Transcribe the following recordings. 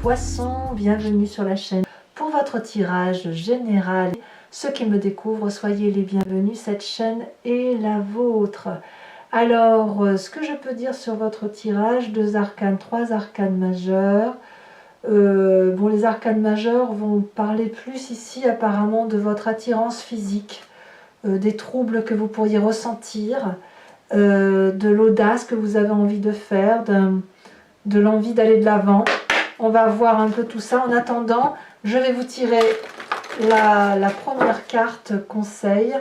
Poissons, bienvenue sur la chaîne. Pour votre tirage général, ceux qui me découvrent, soyez les bienvenus, cette chaîne est la vôtre. Alors, ce que je peux dire sur votre tirage, 2 arcanes, 3 arcanes majeurs. Bon, les arcanes majeurs vont parler plus ici apparemment de votre attirance physique, des troubles que vous pourriez ressentir, de l'audace que vous avez envie de faire, de l'envie d'aller de l'avant. On va voir un peu tout ça. En attendant, je vais vous tirer la première carte conseil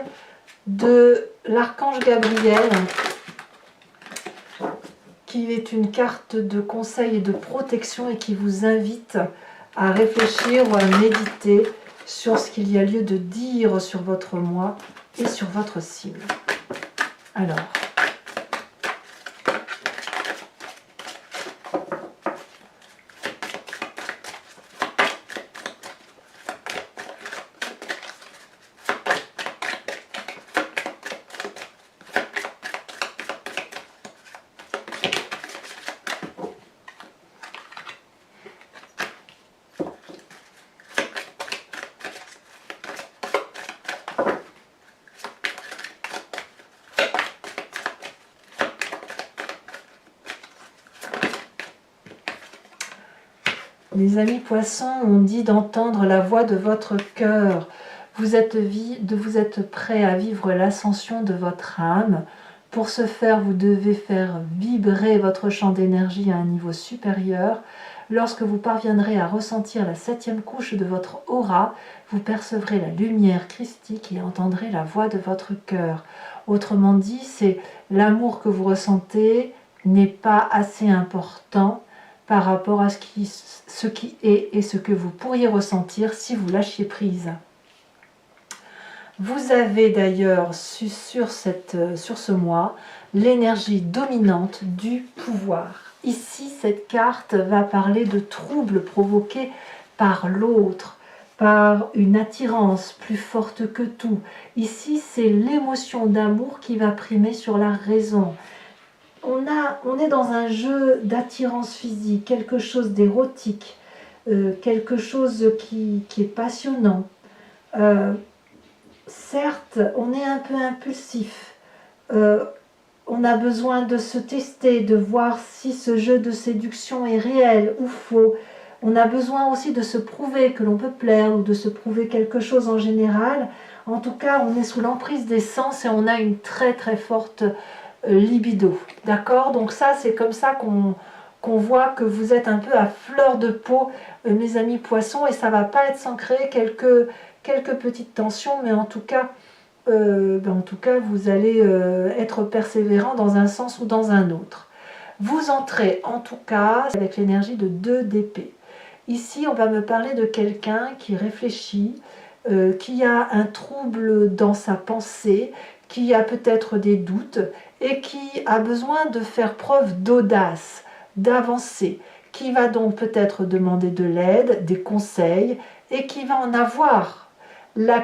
de l'archange Gabriel, qui est une carte de conseil et de protection et qui vous invite à réfléchir ou à méditer sur ce qu'il y a lieu de dire sur votre moi et sur votre cible. Alors, les amis poissons, on dit d'entendre la voix de votre cœur. Vous êtes prêt à vivre l'ascension de votre âme. Pour ce faire, vous devez faire vibrer votre champ d'énergie à un niveau supérieur. Lorsque vous parviendrez à ressentir la 7e couche de votre aura, vous percevrez la lumière christique et entendrez la voix de votre cœur. Autrement dit, c'est l'amour que vous ressentez n'est pas assez important par rapport à ce qui est et ce que vous pourriez ressentir si vous lâchiez prise. Vous avez d'ailleurs sur ce mois l'énergie dominante du pouvoir. Ici, cette carte va parler de troubles provoqués par l'autre, par une attirance plus forte que tout. Ici, c'est l'émotion d'amour qui va primer sur la raison. On est dans un jeu d'attirance physique, quelque chose d'érotique, quelque chose qui est passionnant. Certes, on est un peu impulsif. On a besoin de se tester, de voir si ce jeu de séduction est réel ou faux. On a besoin aussi de se prouver que l'on peut plaire ou de se prouver quelque chose en général. En tout cas, on est sous l'emprise des sens et on a une très très forte libido, d'accord? Donc ça, c'est comme ça qu'on voit que vous êtes un peu à fleur de peau, mes amis poissons, et ça va pas être sans créer quelques petites tensions, mais en tout cas, vous allez être persévérant dans un sens ou dans un autre. Vous entrez en tout cas avec l'énergie de 2 d'épée. Ici, on va me parler de quelqu'un qui réfléchit, qui a un trouble dans sa pensée, qui a peut-être des doutes et qui a besoin de faire preuve d'audace, d'avancer, qui va donc peut-être demander de l'aide, des conseils et qui va en avoir. La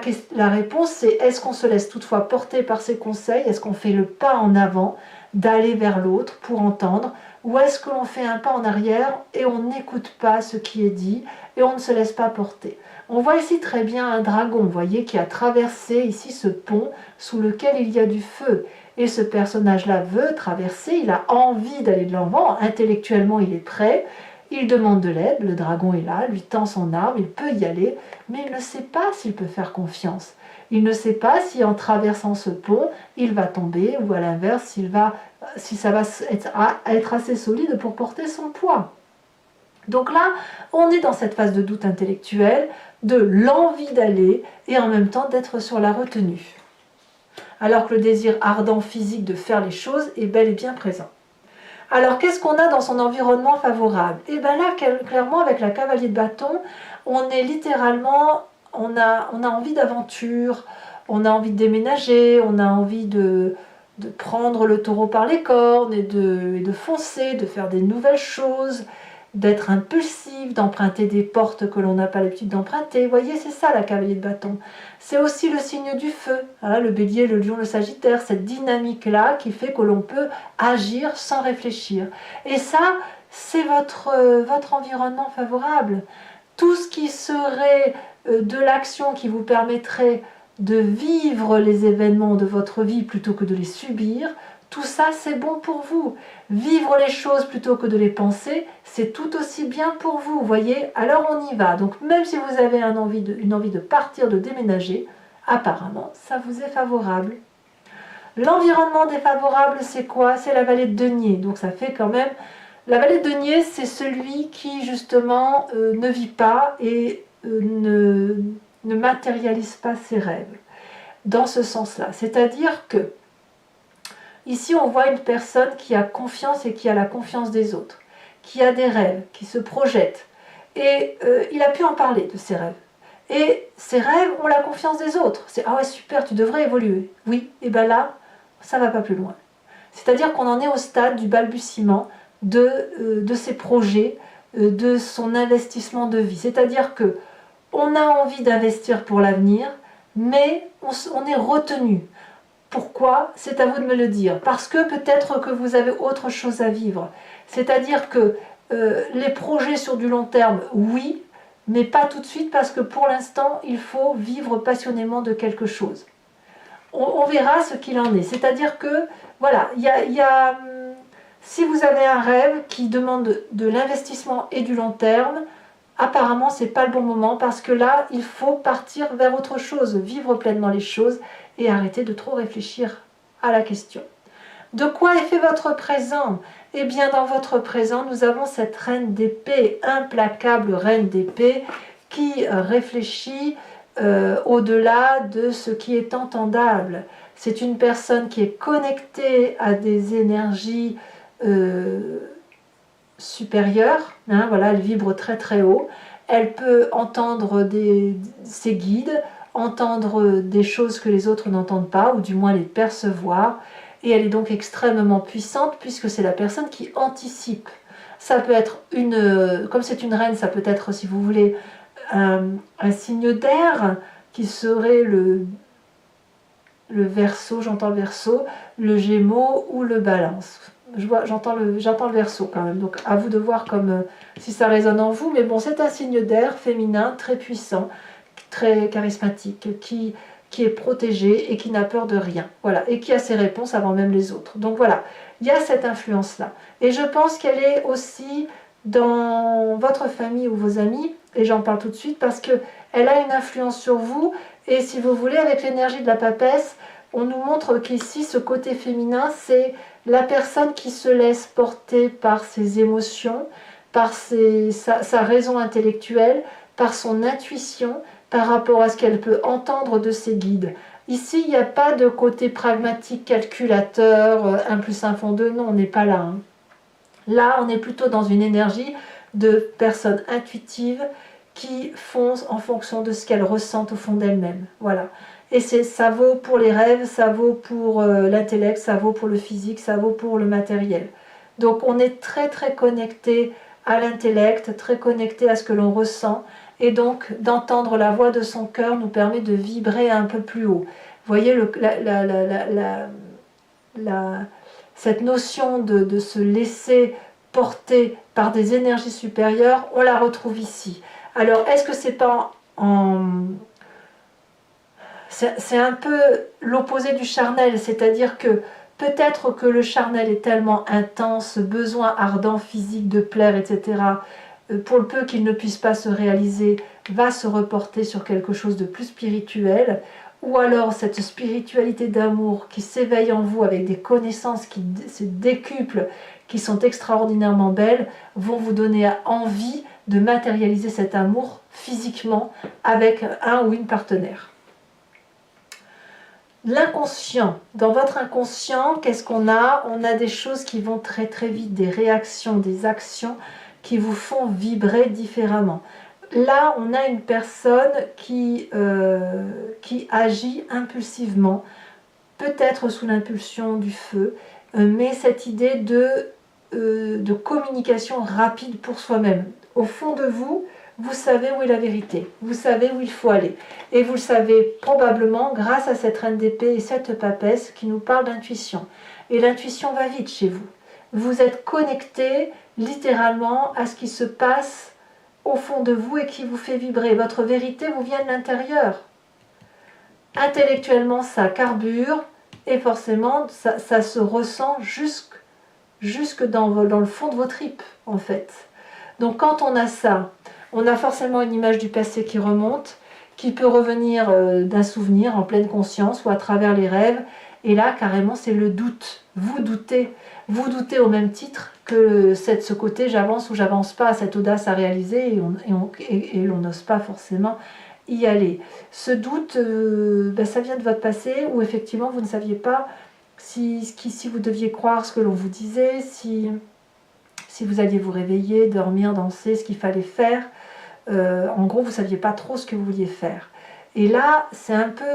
réponse, c'est est-ce qu'on se laisse toutefois porter par ces conseils? Est-ce qu'on fait le pas en avant d'aller vers l'autre pour entendre? Ou est-ce que l'on fait un pas en arrière et on n'écoute pas ce qui est dit et on ne se laisse pas porter? On voit ici très bien un dragon, vous voyez, qui a traversé ici ce pont sous lequel il y a du feu. Et ce personnage-là veut traverser, il a envie d'aller de l'avant, intellectuellement il est prêt, il demande de l'aide, le dragon est là, lui tend son arme, il peut y aller, mais il ne sait pas s'il peut faire confiance. Il ne sait pas si en traversant ce pont, il va tomber ou à l'inverse, si ça va être assez solide pour porter son poids. Donc là, on est dans cette phase de doute intellectuel, de l'envie d'aller et en même temps d'être sur la retenue. Alors que le désir ardent physique de faire les choses est bel et bien présent. Alors qu'est-ce qu'on a dans son environnement favorable? Et bien là, clairement, avec la cavalier de bâton, on est littéralement, on a envie d'aventure, on a envie de déménager, on a envie de prendre le taureau par les cornes et de foncer, de faire des nouvelles choses, d'être impulsif, d'emprunter des portes que l'on n'a pas l'habitude d'emprunter. Vous voyez, c'est ça la cavalier de bâton. C'est aussi le signe du feu, hein, le bélier, le lion, le sagittaire, cette dynamique-là qui fait que l'on peut agir sans réfléchir. Et ça, c'est votre environnement favorable. Tout ce qui serait de l'action qui vous permettrait de vivre les événements de votre vie plutôt que de les subir, tout ça c'est bon pour vous. Vivre les choses plutôt que de les penser, c'est tout aussi bien pour vous, vous voyez. Alors on y va. Donc même si vous avez une envie de partir, de déménager, apparemment ça vous est favorable. L'environnement défavorable, c'est quoi? C'est la vallée de denier. Donc ça fait quand même... La vallée de denier, c'est celui qui justement ne vit pas et ne matérialise pas ses rêves. Dans ce sens-là. C'est-à-dire que ici, on voit une personne qui a confiance et qui a la confiance des autres, qui a des rêves, qui se projette. Et il a pu en parler de ses rêves. Et ses rêves ont la confiance des autres. C'est « Ah ouais, super, tu devrais évoluer. » Oui, et bien là, ça ne va pas plus loin. C'est-à-dire qu'on en est au stade du balbutiement de ses projets, de son investissement de vie. C'est-à-dire que on a envie d'investir pour l'avenir, mais on est retenu. Pourquoi? C'est à vous de me le dire. Parce que peut-être que vous avez autre chose à vivre. C'est-à-dire que les projets sur du long terme, oui, mais pas tout de suite parce que pour l'instant, il faut vivre passionnément de quelque chose. On verra ce qu'il en est. C'est-à-dire que, voilà, si vous avez un rêve qui demande de l'investissement et du long terme, apparemment, ce n'est pas le bon moment parce que là, il faut partir vers autre chose, vivre pleinement les choses et arrêter de trop réfléchir à la question. De quoi est fait votre présent? Eh bien, dans votre présent, nous avons cette reine d'épée, implacable reine d'épée, qui réfléchit au-delà de ce qui est entendable. C'est une personne qui est connectée à des énergies supérieures. Hein, voilà, elle vibre très très haut. Elle peut entendre ses guides, entendre des choses que les autres n'entendent pas, ou du moins les percevoir. Et elle est donc extrêmement puissante puisque c'est la personne qui anticipe. Ça peut être comme c'est une reine, ça peut être, si vous voulez, un signe d'air qui serait le Verseau, j'entends le Verseau, le Gémeaux ou le Balance. J'entends le Verseau quand même, donc à vous de voir si ça résonne en vous, mais bon, c'est un signe d'air féminin très puissant, très charismatique, qui est protégé et qui n'a peur de rien, voilà, et qui a ses réponses avant même les autres. Donc voilà, il y a cette influence-là. Et je pense qu'elle est aussi dans votre famille ou vos amis, et j'en parle tout de suite parce qu'elle a une influence sur vous, et si vous voulez, avec l'énergie de la papesse, on nous montre qu'ici, ce côté féminin, c'est la personne qui se laisse porter par ses émotions, par sa raison intellectuelle, par son intuition, par rapport à ce qu'elle peut entendre de ses guides. Ici, il n'y a pas de côté pragmatique, calculateur, 1 plus 1 font 2, non, on n'est pas là. Hein. Là, on est plutôt dans une énergie de personnes intuitives qui font en fonction de ce qu'elles ressentent au fond d'elles-mêmes. Voilà. Et ça vaut pour les rêves, ça vaut pour l'intellect, ça vaut pour le physique, ça vaut pour le matériel. Donc on est très très connecté à l'intellect, très connecté à ce que l'on ressent, et donc d'entendre la voix de son cœur nous permet de vibrer un peu plus haut. Vous voyez cette notion de se laisser porter par des énergies supérieures, on la retrouve ici. Alors est-ce que c'est pas c'est un peu l'opposé du charnel, c'est-à-dire que peut-être que le charnel est tellement intense, besoin ardent physique de plaire, etc., pour le peu qu'il ne puisse pas se réaliser, va se reporter sur quelque chose de plus spirituel, ou alors cette spiritualité d'amour qui s'éveille en vous avec des connaissances qui se décuplent, qui sont extraordinairement belles, vont vous donner envie de matérialiser cet amour physiquement avec un ou une partenaire. L'inconscient, dans votre inconscient, qu'est-ce qu'on a? On a des choses qui vont très très vite, des réactions, des actions qui vous font vibrer différemment. Là, on a une personne qui agit impulsivement, peut-être sous l'impulsion du feu, mais cette idée de communication rapide pour soi-même. Au fond de vous, vous savez où est la vérité, vous savez où il faut aller. Et vous le savez probablement grâce à cette reine d'épée et cette papesse qui nous parle d'intuition. Et l'intuition va vite chez vous. Vous êtes connecté, littéralement à ce qui se passe au fond de vous et qui vous fait vibrer. Votre vérité vous vient de l'intérieur. Intellectuellement, ça carbure et forcément, ça se ressent jusque dans le fond de vos tripes, en fait. Donc quand on a ça, on a forcément une image du passé qui remonte, qui peut revenir d'un souvenir en pleine conscience ou à travers les rêves. Et là, carrément, c'est le doute. Vous doutez au même titre que ce côté j'avance ou j'avance pas, cette audace à réaliser et l'on n'ose pas forcément y aller. Ce doute, ça vient de votre passé où effectivement vous ne saviez pas si vous deviez croire ce que l'on vous disait, si vous alliez vous réveiller, dormir, danser, ce qu'il fallait faire. En gros, vous ne saviez pas trop ce que vous vouliez faire. Et là, c'est un peu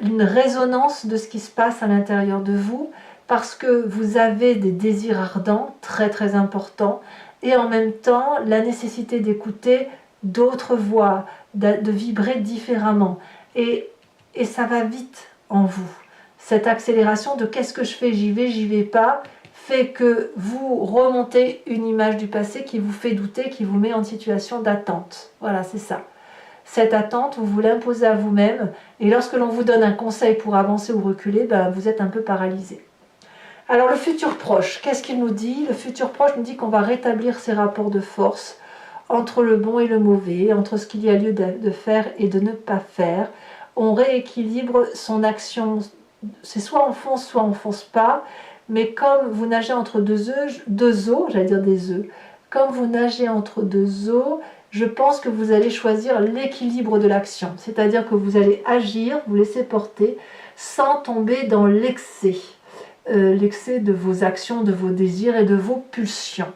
une résonance de ce qui se passe à l'intérieur de vous, parce que vous avez des désirs ardents, très très importants, et en même temps, la nécessité d'écouter d'autres voix, de vibrer différemment. Et ça va vite en vous. Cette accélération de qu'est-ce que je fais, j'y vais pas, fait que vous remontez une image du passé qui vous fait douter, qui vous met en situation d'attente. Voilà, c'est ça. Cette attente, vous vous l'imposez à vous-même, et lorsque l'on vous donne un conseil pour avancer ou reculer, vous êtes un peu paralysé. Alors le futur proche, qu'est-ce qu'il nous dit? Le futur proche nous dit qu'on va rétablir ces rapports de force entre le bon et le mauvais, entre ce qu'il y a lieu de faire et de ne pas faire. On rééquilibre son action, c'est soit on fonce pas, mais comme vous nagez entre deux eaux, j'allais dire des œufs, comme vous nagez entre deux eaux, je pense que vous allez choisir l'équilibre de l'action, c'est-à-dire que vous allez agir, vous laisser porter, sans tomber dans l'excès de vos actions, de vos désirs et de vos pulsions.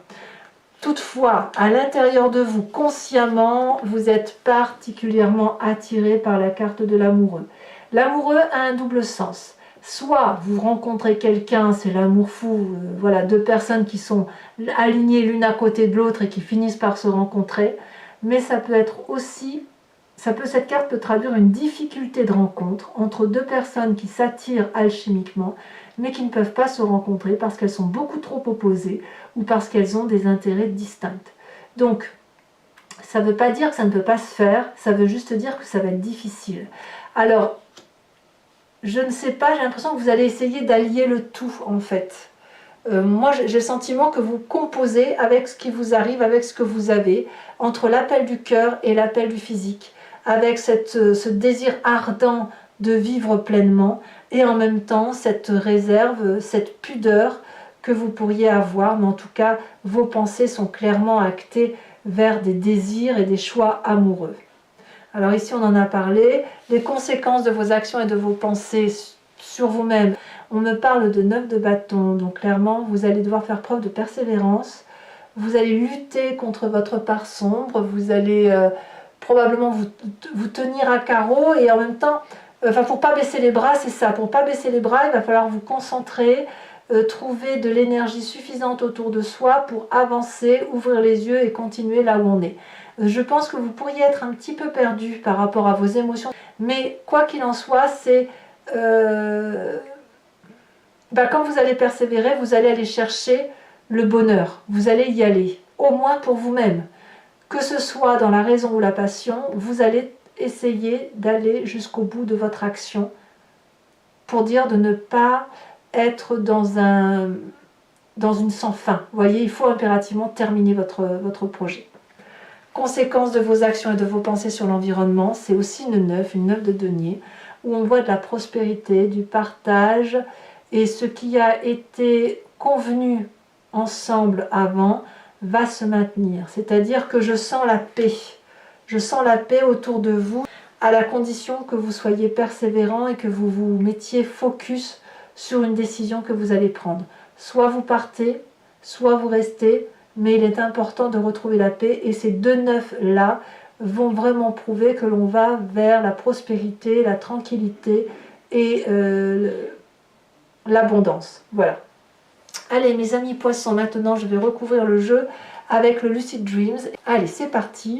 Toutefois, à l'intérieur de vous, consciemment, vous êtes particulièrement attiré par la carte de l'amoureux. L'amoureux a un double sens. Soit vous rencontrez quelqu'un, c'est l'amour fou, voilà, deux personnes qui sont alignées l'une à côté de l'autre et qui finissent par se rencontrer, mais ça peut être aussi, cette carte peut traduire une difficulté de rencontre entre deux personnes qui s'attirent alchimiquement, mais qui ne peuvent pas se rencontrer parce qu'elles sont beaucoup trop opposées ou parce qu'elles ont des intérêts distincts. Donc, ça ne veut pas dire que ça ne peut pas se faire, ça veut juste dire que ça va être difficile. Alors, je ne sais pas, j'ai l'impression que vous allez essayer d'allier le tout, en fait. Moi, j'ai le sentiment que vous composez avec ce qui vous arrive, avec ce que vous avez, entre l'appel du cœur et l'appel du physique, avec ce désir ardent de vivre pleinement, et en même temps, cette réserve, cette pudeur que vous pourriez avoir, mais en tout cas, vos pensées sont clairement actées vers des désirs et des choix amoureux. Alors ici, on en a parlé, les conséquences de vos actions et de vos pensées sur vous-même. On me parle de 9 de bâton, donc clairement, vous allez devoir faire preuve de persévérance, vous allez lutter contre votre part sombre, vous allez probablement vous tenir à carreau, et en même temps, pour pas baisser les bras, c'est ça, pour pas baisser les bras, il va falloir vous concentrer, trouver de l'énergie suffisante autour de soi pour avancer, ouvrir les yeux et continuer là où on est. Je pense que vous pourriez être un petit peu perdu par rapport à vos émotions, mais quoi qu'il en soit, c'est quand vous allez persévérer, vous allez aller chercher le bonheur, vous allez y aller, au moins pour vous-même. Que ce soit dans la raison ou la passion, vous allez essayer d'aller jusqu'au bout de votre action pour dire de ne pas être dans une sans fin. Vous voyez, il faut impérativement terminer votre projet. Conséquence de vos actions et de vos pensées sur l'environnement, c'est aussi une 9 de denier, où on voit de la prospérité, du partage, et ce qui a été convenu ensemble avant va se maintenir. C'est-à-dire que je sens la paix. Je sens la paix autour de vous, à la condition que vous soyez persévérant et que vous vous mettiez focus sur une décision que vous allez prendre. Soit vous partez, soit vous restez, mais il est important de retrouver la paix, et ces deux neufs-là vont vraiment prouver que l'on va vers la prospérité, la tranquillité et l'abondance. Voilà. Allez mes amis poissons, maintenant je vais recouvrir le jeu avec le Lucid Dreams. Allez, c'est parti.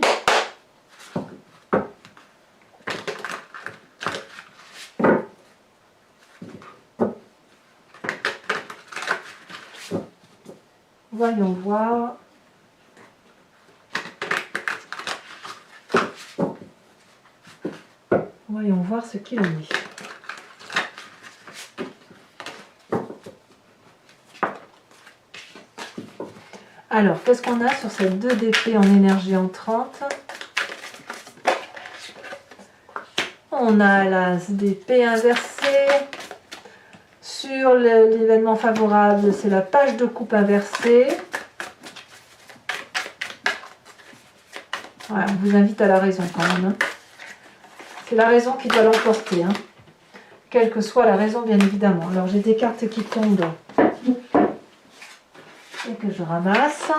Voyons voir. Voyons voir ce qu'il en est. Alors, qu'est-ce qu'on a sur cette 2 d'épée en énergie entrante? On a l'as d'épée inversée. Sur l'événement favorable, c'est la page de coupe inversée. Ouais, on vous invite à la raison quand même. Hein. C'est la raison qui doit l'emporter. Hein. Quelle que soit la raison, bien évidemment. Alors, j'ai des cartes qui tombent et que je ramasse.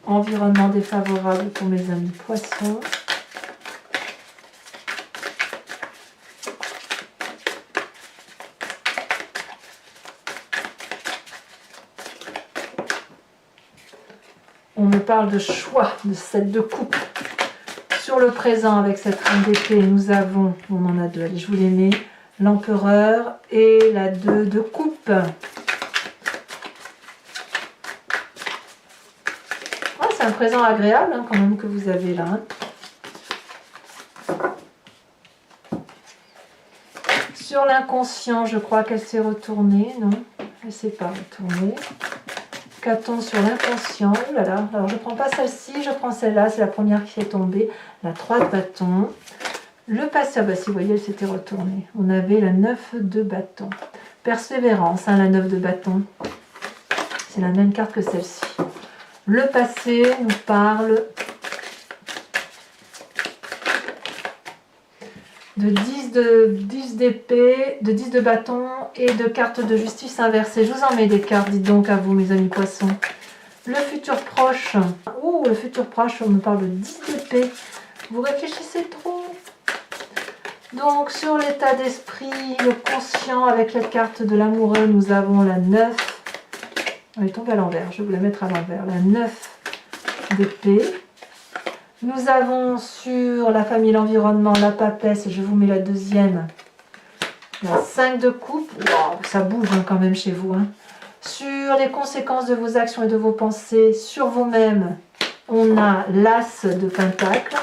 Environnement défavorable pour mes amis poissons. On me parle de choix, de cette de coupe. Sur le présent, avec cette reine d'épée, nous avons, on en a deux, allez, je vous les mets, l'empereur et la 2 de coupe. Ah, c'est un présent agréable hein, quand même que vous avez là. Hein. Sur l'inconscient, je crois qu'elle s'est retournée, non? Elle ne s'est pas retournée. Qu'a-t-on sur l'inconscient? Oh là là, alors je ne prends pas celle-ci, je prends celle-là, c'est la première qui est tombée, la 3 de bâton. Le passé, ah bah si vous voyez, elle s'était retournée. On avait la 9 de bâton. Persévérance, hein, la 9 de bâton. C'est la même carte que celle-ci. Le passé nous parle de 10 d'épée, de 10 de bâton et de cartes de justice inversée. Je vous en mets des cartes, dites donc à vous mes amis poissons. Le futur proche. Ouh, le futur proche, on me parle de 10 d'épée. Vous réfléchissez trop. Donc sur l'état d'esprit, le conscient avec la carte de l'amoureux, nous avons la 9. Elle est tombée à l'envers, je vais vous la mettre à l'envers. La 9 d'épée. Nous avons sur la famille, l'environnement, la papesse, et je vous mets la deuxième, la 5 de coupe. Wow, ça bouge hein, quand même chez vous. Hein. Sur les conséquences de vos actions et de vos pensées, sur vous-même, on a l'as de pentacle.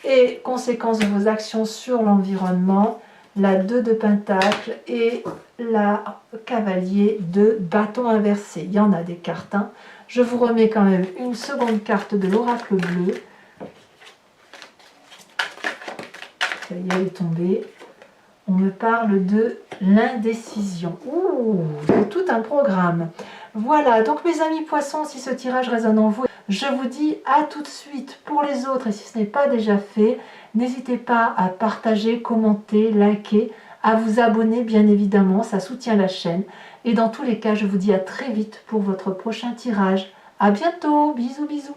Et conséquences de vos actions sur l'environnement, la 2 de pentacle et la cavalier de bâton inversé. Il y en a des cartes. Hein. Je vous remets quand même une seconde carte de l'oracle bleu. Ça y est, elle est tombée. On me parle de l'indécision. Ouh, c'est tout un programme. Voilà, donc mes amis poissons, si ce tirage résonne en vous, je vous dis à tout de suite pour les autres. Et si ce n'est pas déjà fait, n'hésitez pas à partager, commenter, liker, à vous abonner bien évidemment, ça soutient la chaîne. Et dans tous les cas, je vous dis à très vite pour votre prochain tirage. À bientôt, bisous bisous.